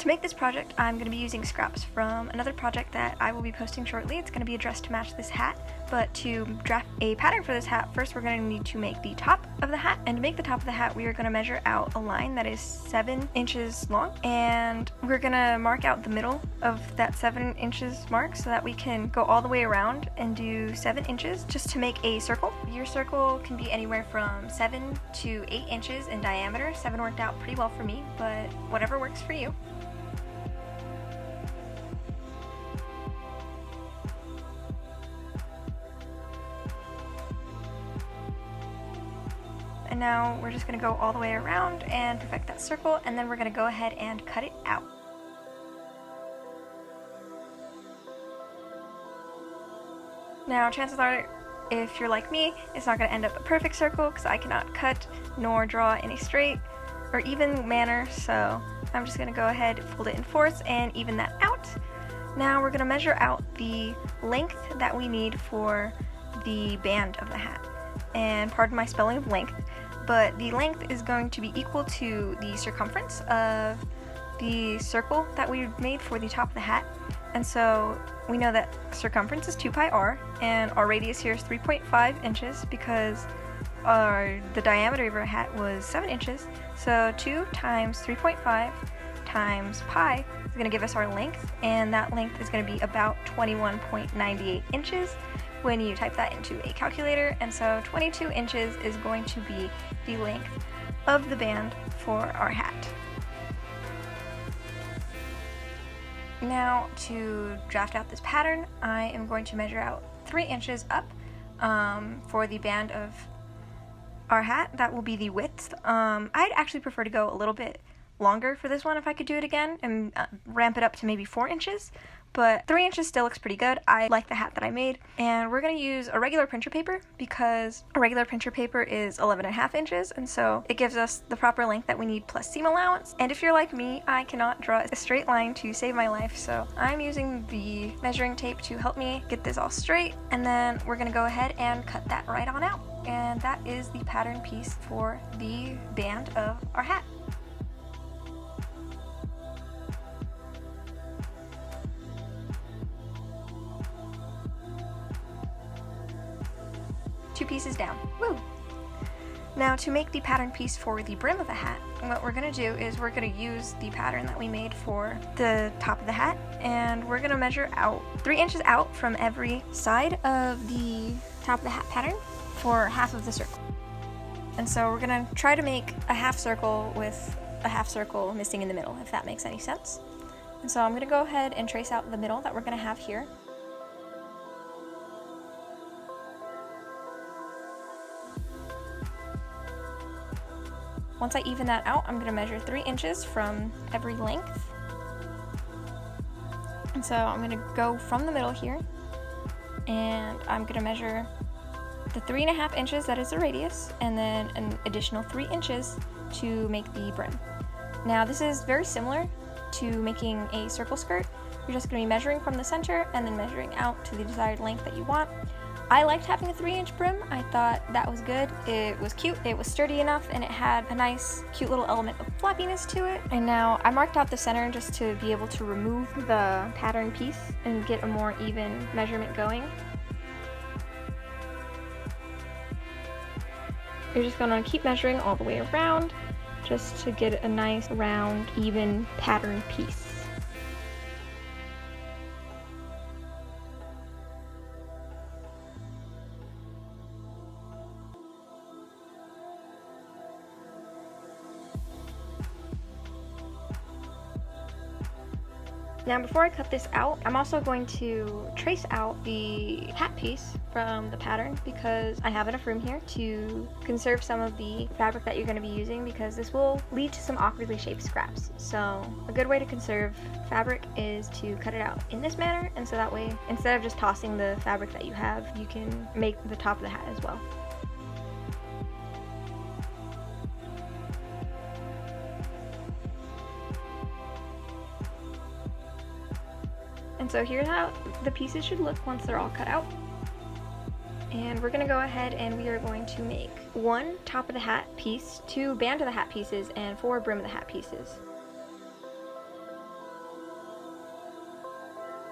To make this project, I'm going to be using scraps from another project that I will be posting shortly. It's going to be a dress to match this hat, but to draft a pattern for this hat, first we're going to need to make the top of the hat, and to make the top of the hat, we are going to measure out a line that is 7 inches long, and we're going to mark out the middle of that 7 inches mark so that we can go all the way around and do 7 inches just to make a circle. Your circle can be anywhere from 7 to 8 inches in diameter. 7 worked out pretty well for me, but whatever works for you. And now we're just going to go all the way around and perfect that circle, and then we're going to go ahead and cut it out. Now chances are, if you're like me, it's not going to end up a perfect circle because I cannot cut nor draw in a straight or even manner, so I'm just going to go ahead, fold it in fourths, and even that out. Now we're going to measure out the length that we need for the band of the hat. And pardon my spelling of length, but the length is going to be equal to the circumference of the circle that we made for the top of the hat. And so we know that circumference is 2 pi r, and our radius here is 3.5 inches because the diameter of our hat was 7 inches. So 2 times 3.5 times pi is going to give us our length, and that length is going to be about 21.98 inches when you type that into a calculator, and so 22 inches is going to be the length of the band for our hat. Now to draft out this pattern, I am going to measure out 3 inches up for the band of our hat. That will be the width. I'd actually prefer to go a little bit longer for this one if I could do it again and ramp it up to maybe 4 inches. But 3 inches still looks pretty good. I like the hat that I made. And we're going to use a regular printer paper because a regular printer paper is 11.5 inches, and so it gives us the proper length that we need plus seam allowance. And if you're like me, I cannot draw a straight line to save my life, so I'm using the measuring tape to help me get this all straight, and then we're going to go ahead and cut that right on out. And that is the pattern piece for the band of our hat. Two pieces down. Woo! Now to make the pattern piece for the brim of the hat, what we're going to do is we're going to use the pattern that we made for the top of the hat, and we're going to measure out 3 inches out from every side of the top of the hat pattern for half of the circle. And so we're going to try to make a half circle with a half circle missing in the middle, if that makes any sense. And so I'm going to go ahead and trace out the middle that we're going to have here. Once I even that out, I'm going to measure 3 inches from every length. And so I'm going to go from the middle here, and I'm going to measure the 3.5 inches that is the radius, and then an additional 3 inches to make the brim. Now this is very similar to making a circle skirt. You're just going to be measuring from the center and then measuring out to the desired length that you want. I liked having a 3-inch brim. I thought that was good. It was cute, it was sturdy enough, and it had a nice, cute little element of flappiness to it. And now I marked out the center just to be able to remove the pattern piece and get a more even measurement going. You're just going to keep measuring all the way around just to get a nice, round, even pattern piece. Now before I cut this out, I'm also going to trace out the hat piece from the pattern because I have enough room here to conserve some of the fabric that you're going to be using, because this will lead to some awkwardly shaped scraps. So a good way to conserve fabric is to cut it out in this manner, and so that way instead of just tossing the fabric that you have, you can make the top of the hat as well. And so here's how the pieces should look once they're all cut out. And we're gonna go ahead and we are going to make 1 top of the hat piece, 2 band of the hat pieces, and 4 brim of the hat pieces.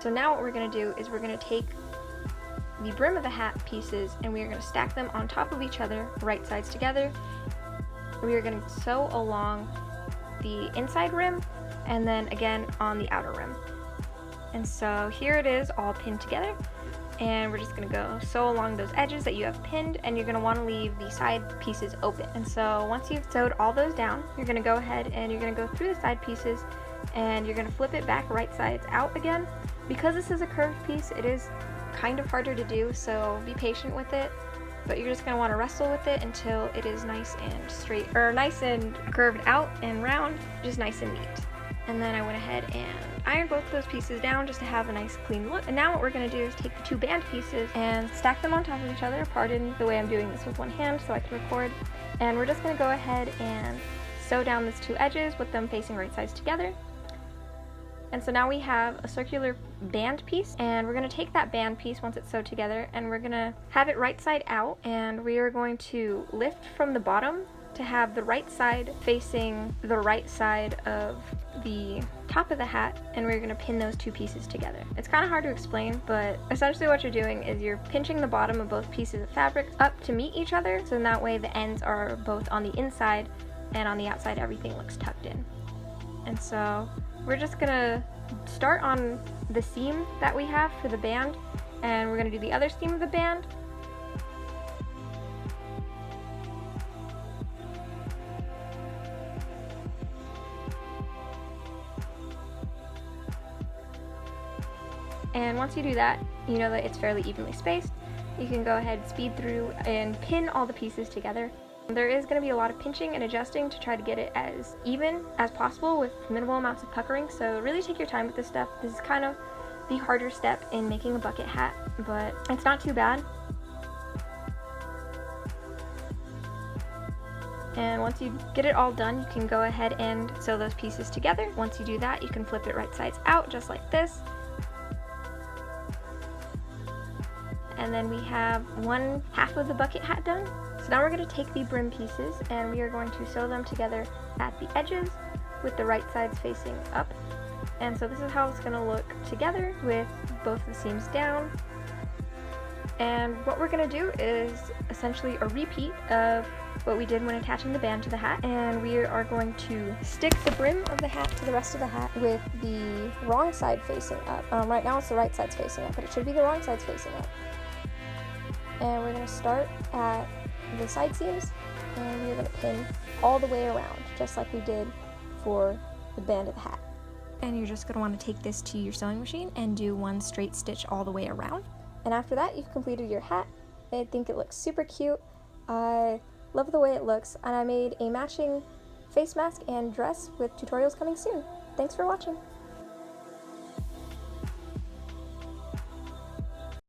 So now what we're going to do is we're going to take the brim of the hat pieces and we are going to stack them on top of each other, right sides together. We are going to sew along the inside rim and then again on the outer rim. And so here it is all pinned together, and we're just going to go sew along those edges that you have pinned, and you're going to want to leave the side pieces open. And so once you've sewed all those down, you're going to go ahead and you're going to go through the side pieces and you're going to flip it back right sides out again. Because this is a curved piece, it is kind of harder to do, so be patient with it, but you're just going to want to wrestle with it until it is nice and straight, or nice and curved out and round, just nice and neat. And then I went ahead and ironed both those pieces down just to have a nice clean look. And now what we're going to do is take the two band pieces and stack them on top of each other. Pardon the way I'm doing this with one hand so I can record. And we're just going to go ahead and sew down these two edges with them facing right sides together. And so now we have a circular band piece, and we're going to take that band piece once it's sewed together and we're going to have it right side out, and we are going to lift from the bottom to have the right side facing the right side of the top of the hat, and we're going to pin those two pieces together. It's kind of hard to explain, but essentially what you're doing is you're pinching the bottom of both pieces of fabric up to meet each other, so in that way the ends are both on the inside and on the outside everything looks tucked in. And so we're just going to start on the seam that we have for the band, and we're going to do the other seam of the band. And once you do that, you know that it's fairly evenly spaced. You can go ahead, speed through, and pin all the pieces together. There is going to be a lot of pinching and adjusting to try to get it as even as possible with minimal amounts of puckering, so really take your time with this stuff. This is kind of the harder step in making a bucket hat, but it's not too bad. And once you get it all done, you can go ahead and sew those pieces together. Once you do that, you can flip it right sides out just like this. And then we have one half of the bucket hat done. So now we're going to take the brim pieces and we are going to sew them together at the edges with the right sides facing up. And so this is how it's going to look together with both the seams down. And what we're going to do is essentially a repeat of what we did when attaching the band to the hat, and we are going to stick the brim of the hat to the rest of the hat with the wrong side facing up. Right now it's the right side's facing up, but it should be the wrong side's facing up. And we're going to start at the side seams, and we're going to pin all the way around, just like we did for the band of the hat. And you're just going to want to take this to your sewing machine and do one straight stitch all the way around. And after that, you've completed your hat. I think it looks super cute. I love the way it looks, and I made a matching face mask and dress with tutorials coming soon. Thanks for watching.